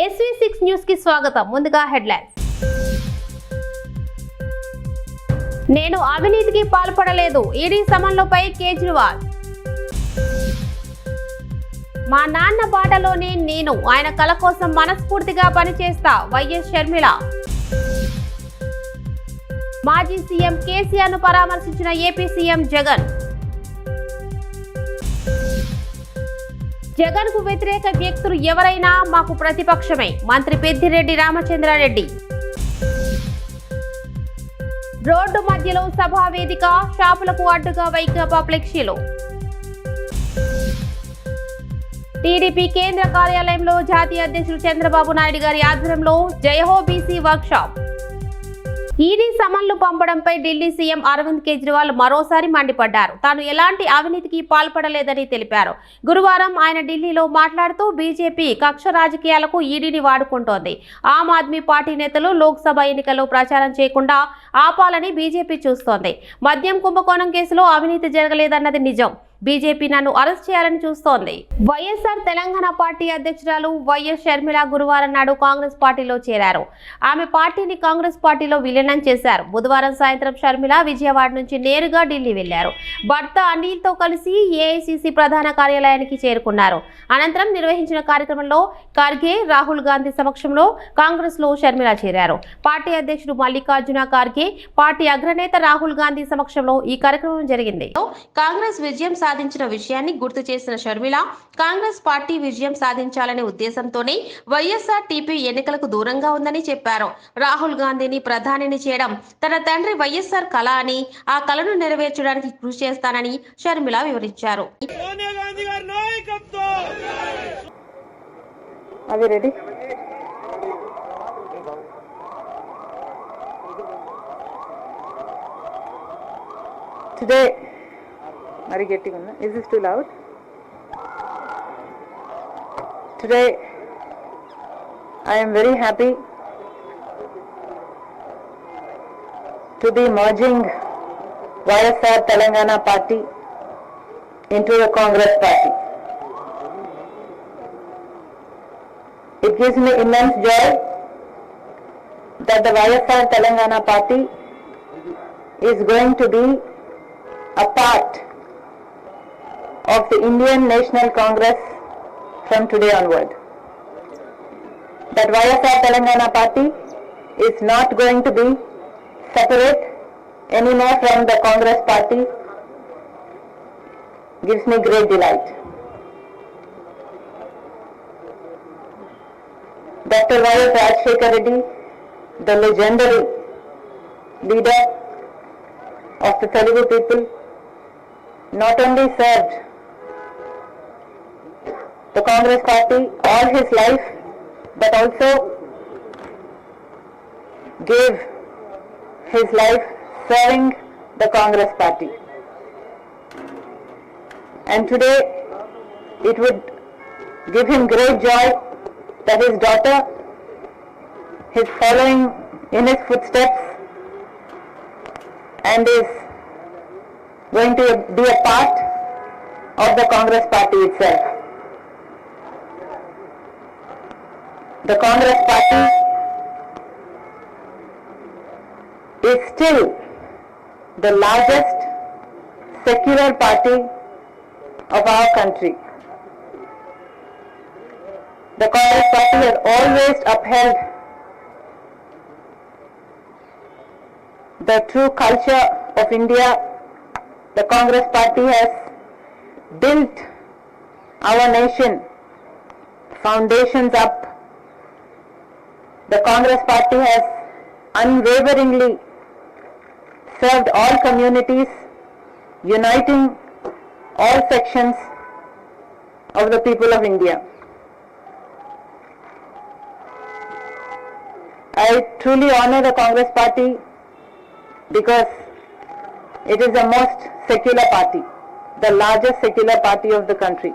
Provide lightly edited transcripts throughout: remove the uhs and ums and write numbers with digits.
SV6 news కి స్వాగతం. ముందుగా హెడ్లైన్స్. నేను అవినీతికి పాల్పడలేదు. ఈడీ సమన్లపై కేజ్రీవాల్. మా నాన్న బాటలోనే నేను, ఆయన కల కోసం మనస్ఫూర్తిగా పనిచేస్తా. వైఎస్ షర్మిల. మాజీ సీఎం కేసీఆర్ ను పరామర్శించిన ఏపీ సీఎం జగన్. జగన్ కు వ్యతిరేక వ్యక్తులు ఎవరైనా మాకు ప్రతిపక్షమే. మంత్రి పెద్దిరెడ్డి రామచంద్రారెడ్డి. రోడ్డు మధ్యలో సభా వేదిక, షాపులకు అడ్డుగా వైకాపా ఫ్లెక్సీలు. టీడీపీ కేంద్ర కార్యాలయంలో జాతీయ అధ్యక్షులు చంద్రబాబు నాయుడు గారి ఆధ్వర్యంలో జయహో బీసీ వర్క్షాప్. ఈడీ సమన్లు పంపడంపై ఢిల్లీ సీఎం అరవింద్ కేజ్రీవాల్ మరోసారి మండిపడ్డారు. తాను ఎలాంటి అవినీతికి పాల్పడలేదని తెలిపారు. గురువారం ఆయన ఢిల్లీలో మాట్లాడుతూ బీజేపీ కక్ష రాజకీయాలకు ఈడీని వాడుకుంటోంది. ఆమ్ ఆద్మీ పార్టీ నేతలు లోక్సభ ఎన్నికల్లో ప్రచారం చేయకుండా ఆపాలని బీజేపీ చూస్తోంది. మద్యం కుంభకోణం కేసులో అవినీతి జరగలేదన్నది నిజం. బీజేపీ నన్ను అరెస్ట్ చేయాలని చూస్తోంది. వైఎస్ఆర్ తెలంగాణ పార్టీ అధ్యక్షురాలు వైఎస్ షర్మిల గురువారం నాడు కాంగ్రెస్ పార్టీలో చేరారు. ఆమె పార్టీని కాంగ్రెస్ పార్టీలో విలీనం చేశారు. బుధవారం సాయంత్రం షర్మిల విజయవాడ నుంచి నేరుగా ఢిల్లీ వెళ్లారు. భర్త అనిల్ తో కలిసి ఏఐసీసీ ప్రధాన కార్యాలయానికి చేరుకున్నారు. అనంతరం నిర్వహించిన కార్యక్రమంలో ఖర్గే, రాహుల్ గాంధీ సమక్షంలో కాంగ్రెస్ లో షర్మిల చేరారు. పార్టీ అధ్యక్షుడు మల్లికార్జున ఖర్గే, పార్టీ అగ్రనేత రాహుల్ గాంధీ సమక్షంలో ఈ కార్యక్రమం జరిగింది. కాంగ్రెస్ విజయం సాధించిన విషయాన్ని గుర్తు చేసిన షర్మిల, కాంగ్రెస్ పార్టీ విజయం సాధించాలనే ఉద్దేశంతోనే వైఎస్ఆర్టీపీ ఎన్నికలకు దూరంగా ఉందని చెప్పారు. రాహుల్ గాంధీని ప్రధానిని చేయడం తన తండ్రి వైఎస్ఆర్ కళ అని, ఆ కళను నెరవేర్చడానికి కృషి చేస్తానని షర్మిల వివరించారు. Are you getting on? Is this too loud? Today, I am very happy to be merging YSR Telangana Party into the Congress Party. It gives me immense joy that the YSR Telangana Party is going to be a part of the Indian National Congress from today onward. That YSR Telangana Party is not going to be separate anymore from the Congress Party gives me great delight. Dr. Y.S. Rajshekar Reddy, the legendary leader of the Telugu people, not only served the Congress Party all his life, but also gave his life serving the Congress Party. And today it would give him great joy that his daughter is following in his footsteps and is going to be a part of the Congress Party itself. The Congress Party is still the largest secular party of our country. The Congress Party has always upheld the true culture of India. The Congress Party has built our nation foundations up. The Congress Party has unwaveringly served all communities, uniting all sections of the people of India. I truly honor the Congress Party because it is the most secular party, the largest secular party of the country.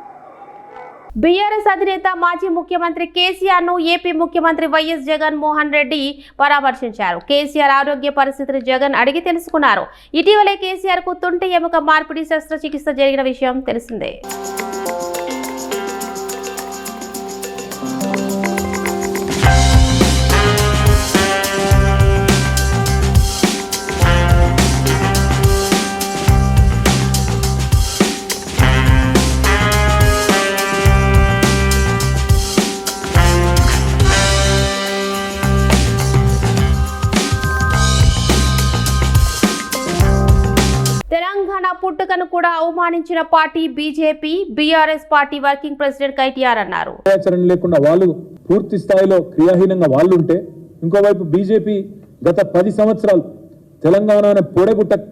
BRS అధినేత మాజీ ముఖ్యమంత్రి కేసీఆర్ ను AP ముఖ్యమంత్రి YS Jagan Mohan Reddy పరామర్శించారు. కేసీఆర్ ఆరోగ్య పరిస్థితిని జగన్ అడిగి తెలుసుకున్నారు. ఇటీవలే కేసీఆర్ కు తుంటి ఎముక మార్పిడి శస్త్రచికిత్స జరిగిన విషయం తెలిసిందే. తెలంగాణ పుట్టుకను కూడా అవమానించిన party BJP. BRS party working president KTR అన్నారు. ఆచరణ లేకుండా వాళ్ళు పూర్తి స్థాయిలో క్రియాహీనంగా వాళ్ళు ఉంటే, ఇంకోవైపు బీజేపీ గత 10 సంవత్సరాలు తెలంగాణ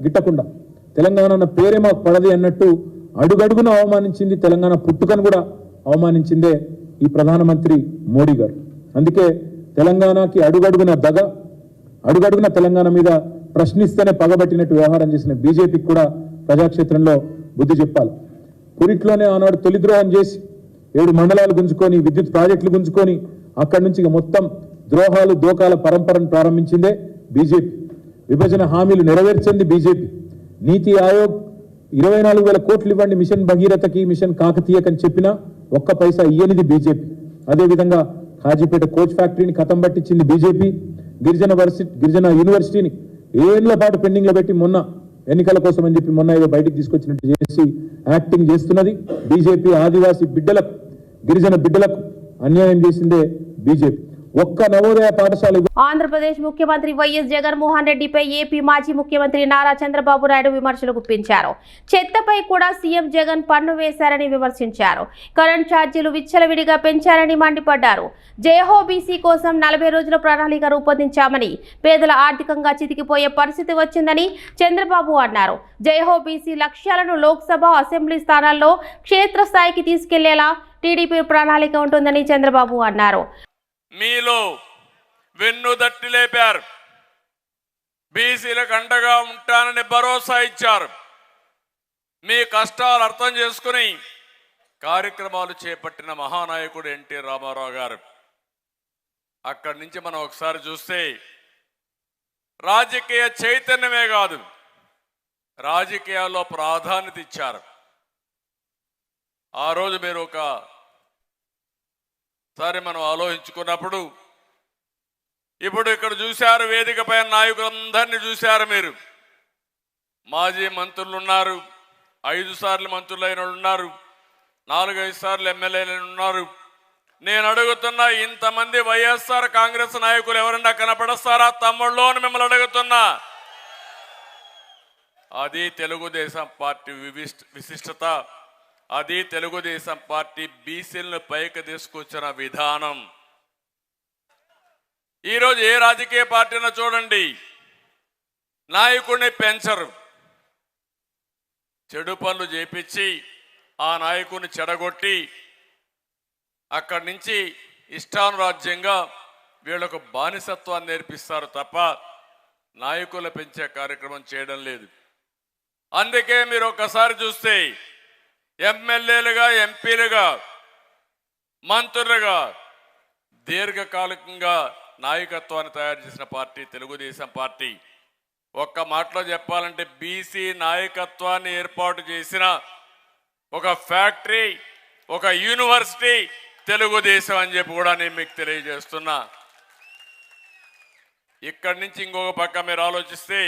గిట్టకుండా తెలంగాణ పేరే మాకు పడది అన్నట్టు అడుగడుగున అవమానించింది. తెలంగాణ పుట్టుకను కూడా అవమానించిందే ఈ ప్రధానమంత్రి మోడీ గారు. అందుకే తెలంగాణకి అడుగడుగున తెలంగాణ మీద ప్రశ్నిస్తేనే పగబట్టినట్టు వ్యవహారం చేసిన బీజేపీకి కూడా ప్రజాక్షేత్రంలో బుద్ధి చెప్పాలి. పురిట్లోనే ఆనాడు తొలిద్రోహం చేసి 7 మండలాలు గుంజుకొని, విద్యుత్ ప్రాజెక్టులు గుంజుకొని, అక్కడి నుంచి మొత్తం ద్రోహాలు దోకాల పరంపరను ప్రారంభించిందే బీజేపీ. విభజన హామీలు నెరవేర్చింది బీజేపీ. నీతి ఆయోగ్ 24,000 కోట్లు ఇవ్వండి మిషన్ భగీరథకి, మిషన్ కాకతీయకని చెప్పినా ఒక్క పైసా ఇయ్యనిది బీజేపీ. అదేవిధంగా కాజీపేట కోచ్ ఫ్యాక్టరీని కథం పట్టించింది బీజేపీ. గిరిజన యూనివర్సిటీని ఏళ్ల పాటు పెండింగ్ లో పెట్టి మొన్న ఎన్నికల కోసం అని చెప్పి మొన్న ఏదో బయటికి తీసుకొచ్చినట్టు చేసి యాక్టింగ్ చేస్తున్నది బీజేపీ. ఆదివాసీ బిడ్డలకు, గిరిజన బిడ్డలకు అన్యాయం చేసిందే బీజేపీ. ఒక్క నవోదయ పాఠశాల. ఆంధ్రప్రదేశ్ ముఖ్యమంత్రి వైఎస్ జగన్మోహన్ రెడ్డిపై ఏపీ మాజీ ముఖ్యమంత్రి నారా చంద్రబాబు నాయుడు విమర్శలు గుప్పించారు. చెత్తపై కూడా సీఎం జగన్ పన్ను వేశారని విమర్శించారు. కరెంట్ ఛార్జీలు విచ్చలవిడిగా పెంచారని మండిపడ్డారు. జయహో బీసీ కోసం 40 రోజుల ప్రణాళిక రూపొందించామని, పేదల ఆర్థికంగా చితికిపోయే పరిస్థితి వచ్చిందని చంద్రబాబు అన్నారు. జయహో బీసీ లక్ష్యాలను లోక్సభ, అసెంబ్లీ స్థానాల్లో క్షేత్రస్థాయికి తీసుకెళ్లేలా టీడీపీ ప్రణాళిక ఉంటుందని చంద్రబాబు అన్నారు. మీలో వెన్నుదట్టి లేపారు, బీసీలకు అండగా ఉంటానని భరోసా ఇచ్చారు. మీ కష్టాలు అర్థం చేసుకుని కార్యక్రమాలు చేపట్టిన మహానాయకుడు ఎన్టీ రామారావు గారు. అక్కడి నుంచి మనం ఒకసారి చూస్తే రాజకీయ చైతన్యమే కాదు, రాజకీయాల్లో ప్రాధాన్యత ఇచ్చారు. ఆ రోజు మీరు ఒకసారి మనం ఆలోచించుకున్నప్పుడు, ఇప్పుడు ఇక్కడ చూశారు, వేదిక పైన నాయకులందరినీ చూశారు మీరు. మాజీ మంత్రులు ఉన్నారు, 5 సార్లు మంత్రులైన ఉన్నారు, 4-5 సార్లు ఎమ్మెల్యేలు ఉన్నారు. నేను అడుగుతున్నా, ఇంతమంది వైఎస్ఆర్ కాంగ్రెస్ నాయకులు ఎవరన్నా కనపడస్తారా తమ్ముళ్ళు అని మిమ్మల్ని అడుగుతున్నా. అది తెలుగుదేశం పార్టీ విశిష్టత, అది తెలుగుదేశం పార్టీ బీసీలను పైకి తీసుకొచ్చిన విధానం. ఈరోజు ఏ రాజకీయ పార్టీనో చూడండి, నాయకుడిని పెంచరు, చెడు పనులు చేపించి ఆ నాయకుడిని చెడగొట్టి అక్కడి నుంచి ఇష్టానురాజ్యంగా వీళ్ళకు బానిసత్వాన్ని నేర్పిస్తారు తప్ప నాయకులు పెంచే కార్యక్రమం చేయడం లేదు. అందుకే మీరు ఒక్కసారి చూస్తే ఎమ్మెల్యేలుగా, ఎంపీలుగా, మంత్రులుగా దీర్ఘకాలికంగా నాయకత్వాన్ని తయారు చేసిన పార్టీ తెలుగుదేశం పార్టీ. ఒక్క మాటలో చెప్పాలంటే బీసీ నాయకత్వాన్ని ఏర్పాటు చేసిన ఒక ఫ్యాక్టరీ, ఒక యూనివర్సిటీ తెలుగుదేశం అని చెప్పి కూడా నేను మీకు తెలియజేస్తున్నా. ఇక్కడి నుంచి ఇంకొక పక్క మీరు ఆలోచిస్తే,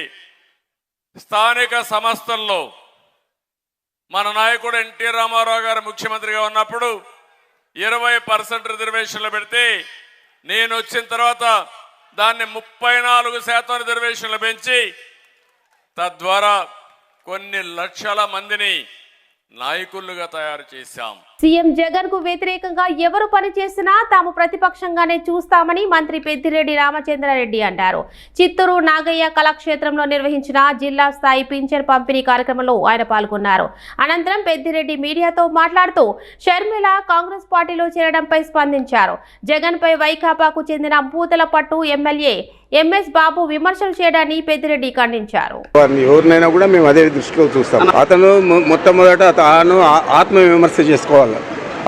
స్థానిక సంస్థల్లో మన నాయకుడు ఎన్టీ రామారావు గారు ముఖ్యమంత్రిగా ఉన్నప్పుడు 20% రిజర్వేషన్లు పెడితే, నేను వచ్చిన తర్వాత దాన్ని 34% రిజర్వేషన్లు పెంచి తద్వారా కొన్ని లక్షల మందిని నాయకులుగా తయారు చేశాం. సీఎం జగన్ కు వ్యతిరేకంగా ఎవరు పనిచేసినా తాము ప్రతిపక్షంగానే చూస్తామని మంత్రి పెద్దిరెడ్డి రామచంద్రారెడ్డి అన్నారు. చిత్తూరు నాగయ్య కళాక్షేత్రంలో నిర్వహించిన జిల్లా స్థాయి పింఛన్ పంపిణీ కార్యక్రమంలో ఆయన పాల్గొన్నారు. అనంతరం పెద్దిరెడ్డి మీడియాతో మాట్లాడుతూ షర్మిల కాంగ్రెస్ పార్టీలో చేరడంపై స్పందించారు. జగన్ పై వైకాపాకు చెందిన పూతలపట్టు ఎమ్మెల్యే ఎంఎస్ బాబు విమర్శలు చేయడాన్ని పెద్దిరెడ్డి ఖండించారు. ఎవరినైనా కూడా మేము అదే దృష్టిలో చూస్తాం. అతను మొట్టమొదట తాను ఆత్మ విమర్శ చేసుకోవాలి.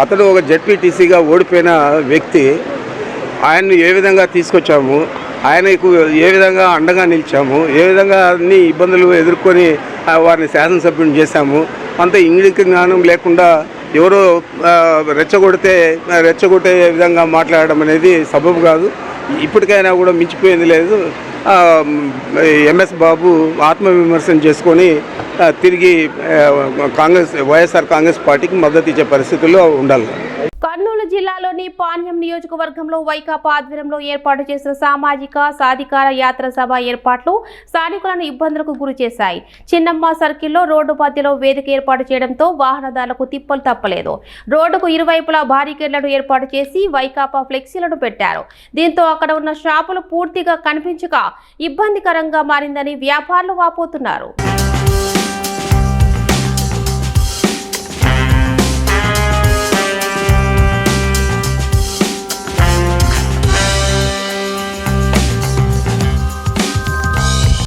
అతను ఒక జెడ్పీటీసీగా ఓడిపోయిన వ్యక్తి. ఆయన్ను ఏ విధంగా తీసుకొచ్చాము, ఆయనకు ఏ విధంగా అండగా నిలిచాము, ఏ విధంగా అన్ని ఇబ్బందులు ఎదుర్కొని వారిని శాసనసభ్యుని చేశాము. అంత ఇంగిలిక జ్ఞానం లేకుండా ఎవరో రెచ్చగొట్టే విధంగా మాట్లాడడం అనేది సబబు కాదు. ఇప్పటికైనా కూడా మించిపోయింది లేదు. ఎంఎస్ బాబు ఆత్మవిమర్శన చేసుకొని తిరిగి వైఎస్ఆర్ కాంగ్రెస్ పార్టీకి మద్దతు ఇచ్చే పరిస్థితుల్లో ఉండాలి. కర్నూలు జిల్లాలోని జిల్లాలోని పాణ్యం నియోజకవర్గంలో వైకాపా ఆధ్వర్యంలో ఏర్పాటు చేసిన సామాజిక సాధికార యాత్ర సభ ఏర్పాట్లు స్థానికులను ఇబ్బందులకు గురి చేశాయి. చిన్నమ్మ సర్కిల్లో రోడ్డు మధ్యలో వేదిక ఏర్పాటు చేయడంతో వాహనదారులకు తిప్పలు తప్పలేదు. రోడ్డుకు ఇరువైపులా బారికేడ్లను ఏర్పాటు చేసి వైకాపా ఫ్లెక్సీలను పెట్టారు. దీంతో అక్కడ ఉన్న షాపులు పూర్తిగా కనిపించక ఇబ్బందికరంగా మారిందని వ్యాపారులు వాపోతున్నారు.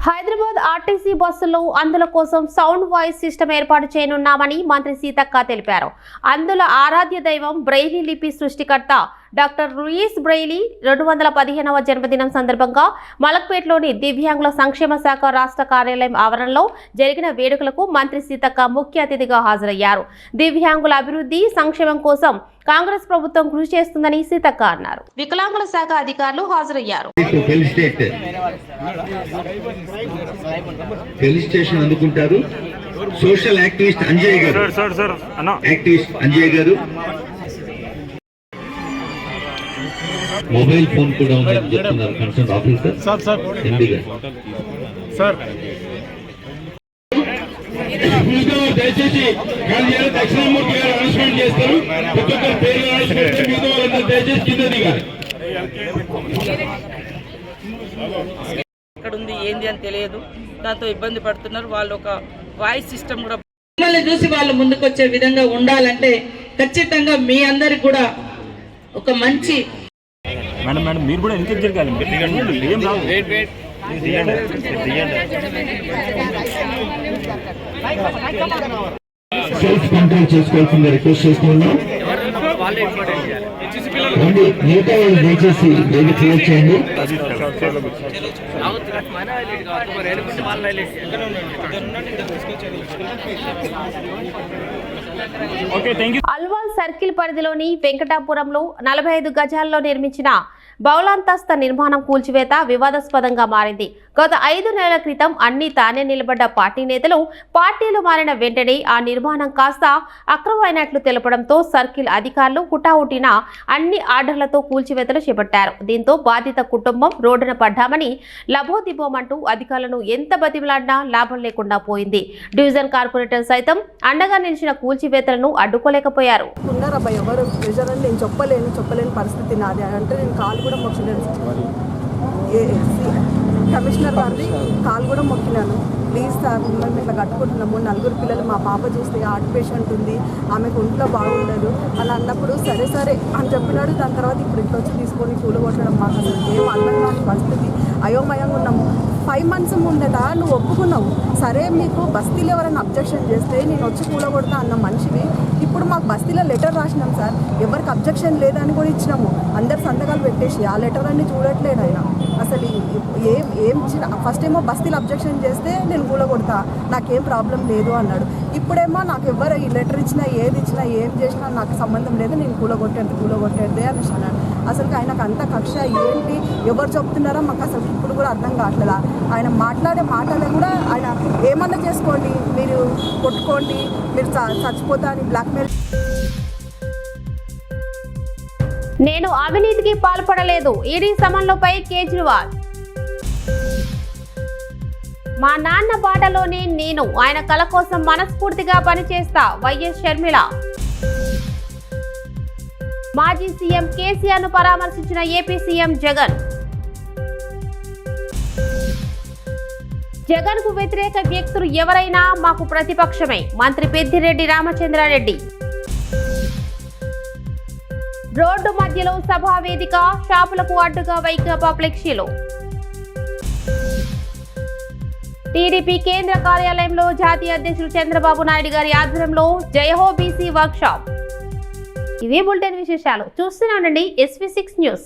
హైదరాబాద్ ఆర్టీసీ బస్సుల్లో అందుల కోసం సౌండ్ వాయిస్ సిస్టమ్ ఏర్పాటు చేయనున్నామని మంత్రి సీతక్క తెలిపారు. అందుల ఆరాధ్య దైవం బ్రెయిలీ లిపి సృష్టికర్త డాక్టర్ లూయిస్ బ్రెయిలీ 215వ జన్మదినం సందర్భంగా మలక్పేట్లోని దివ్యాంగుల సంక్షేమ శాఖ రాష్ట్ర కార్యాలయం ఆవరణలో జరిగిన వేడుకలకు మంత్రి సీతక్క ముఖ్య అతిథిగా హాజరయ్యారు. దివ్యాంగుల అభివృద్ధి సంక్షేమం కోసం కాంగ్రెస్ ప్రభుత్వం కృషి చేస్తుందని సీతక్క అన్నారు. వికలాంగుల శాఖ అధికారులు హాజరయ్యారు. ఫెలిసిటేషన్ అందుకుంటారు. సోషల్ యాక్టివిస్ట్ అంజయ్ గారు, యాక్టివిస్ట్ అంజయ్ గారు. మొబైల్ ఫోన్ కూడా ఉందని చెప్తున్నారు కన్సర్న్ ఆఫీసర్ ఎండి గారు. దయచేసి దక్షిణామూర్తి గారు అనౌన్స్మెంట్ చేస్తారు. ప్రతి ఒక్కరి పేరు అనౌన్స్మెంట్ మిగతా వాళ్ళందరూ దయచేసి కింద దిగారు. ఎక్కడ ఉంది ఏంది అని తెలియదు, దాంతో ఇబ్బంది పడుతున్నారు. వాళ్ళు ఒక వాయిస్ సిస్టమ్ కూడా మిమ్మల్ని చూసి వాళ్ళు ముందుకు వచ్చే విధంగా ఉండాలంటే ఖచ్చితంగా మీ అందరికి కూడా ఒక మంచి మేడం మీరు కూడా ఎంకరేజ్ జరగాలి. సెల్ఫ్ కంట్రోల్ చేసుకోవాల్సిందిగా రిక్వెస్ట్ చేస్తున్నాం. మిగతా వాళ్ళు దయచేసి వేదిక క్లియర్ చేయండి. అల్వాల్ సర్కిల్ పరిధిలోని వెంకటాపురంలో 45 గజాల్లో నిర్మించిన బహుళాంతస్థ నిర్మాణం కూల్చివేత వివాదాస్పదంగా మారింది. గత 5 నెలల క్రితం అన్ని తానే నిలబడ్డ పార్టీ నేతలు పార్టీలు మారిన వెంటనే ఆ నిర్మాణం కాస్త అక్రమమైనట్లు తెలపడంతో సర్కిల్ అధికారులు హుటాహుటిన అన్ని ఆర్డర్లతో కూల్చివేతలు చేపట్టారు. దీంతో బాధిత కుటుంబం రోడ్డున పడ్డామని లబోదిబోమంటూ అధికారులను ఎంత బతిమలాడినా లాభం లేకుండా పోయింది. డివిజన్ కార్పొరేటర్ సైతం అండగా నిలిచిన కూల్చివేతలను అడ్డుకోలేకపోయారు. నేను చెప్పలేని పరిస్థితి నాది అంటే నేను కాలు కూడా మొక్కినాను. కమిషనర్ వారిది కాలు కూడా మొక్కినాను. ప్లీజ్ సార్ మిమ్మల్ని ఇట్లా కట్టుకుంటున్నాము, 4 పిల్లలు, మా పాప చూస్తే హార్ట్ పేషెంట్ ఉంది, ఆమెకు ఒంట్లో బాగుండదు అని అన్నప్పుడు సరే అని చెప్పినాడు. దాని తర్వాత ఇప్పుడు ఇట్లా వచ్చి తీసుకొని కూలగొట్టడం మాకు అసలు ఏం అర్థం కాని పరిస్థితి. అయోమయంగా ఉన్నాము. 5 months ముందట నువ్వు ఒప్పుకున్నావు, సరే మీకు బస్తీలో ఎవరైనా అబ్జెక్షన్ చేస్తే నేను వచ్చి కూలగొడతా అన్న మనిషివి. ఇప్పుడు మాకు బస్తీలో లెటర్ రాసినాం సార్, ఎవరికి అబ్జెక్షన్ లేదని కూడా ఇచ్చినాము. అందరు సంతకాలు పెట్టేసి ఆ లెటర్ అన్ని చూడట్లేదు ఆయన. అసలు ఏం ఫస్ట్ ఏమో బస్తీలో అబ్జెక్షన్ చేస్తే నేను కూలగొడతా, నాకేం ప్రాబ్లం లేదు అన్నాడు. ఇప్పుడేమో నాకు ఎవరు ఈ లెటర్ ఇచ్చినా ఏది ఇచ్చినా ఏం చేసినా నాకు సంబంధం లేదు, నేను కూలగొట్టేదే అని అన్నాడు. అసలు ఆయనకు అంత కక్ష ఏంటి, ఎవరు చెప్తున్నారో మాకు అసలు ఇప్పుడు కూడా అర్థం కావట్లేదు. ఆయన మాట్లాడే మాటలు కూడా ఆయన ఏమన్నా చేసుకోండి, మీరు కొట్టుకోండి, మీరు చచ్చిపోతా అని బ్లాక్మెయిల్. నేను అవినీతికి పాల్పడలేదు, ఈడీ సమన్లపై కేజ్రీవాల్. మా నాన్న బాటలోనే నేను, ఆయన కల కోసం మనస్ఫూర్తిగా పనిచేస్తా, వైఎస్ షర్మిల. మాజీ సీఎం కేసీఆర్ ను పరామర్శించిన ఏపీ సీఎం జగన్. జగన్ కు వ్యతిరేక వ్యక్తులు ఎవరైనా మాకు ప్రతిపక్షమే, మంత్రి పెద్దిరెడ్డి రామచంద్రారెడ్డి. రోడ్డు మధ్యలో సభా వేదిక, షాపులకు అడ్డుగా వైకాపా ఫ్లెక్సీలు. టీడీపీ కేంద్ర కార్యాలయంలో జాతీయ అధ్యక్షులు చంద్రబాబు నాయుడు గారి ఆధ్వర్యంలో జయహో బీసీ వర్క్షాప్. ఇవే బులెటిన్ విశేషాలు. చూస్తూనే ఉండండి SV6 న్యూస్.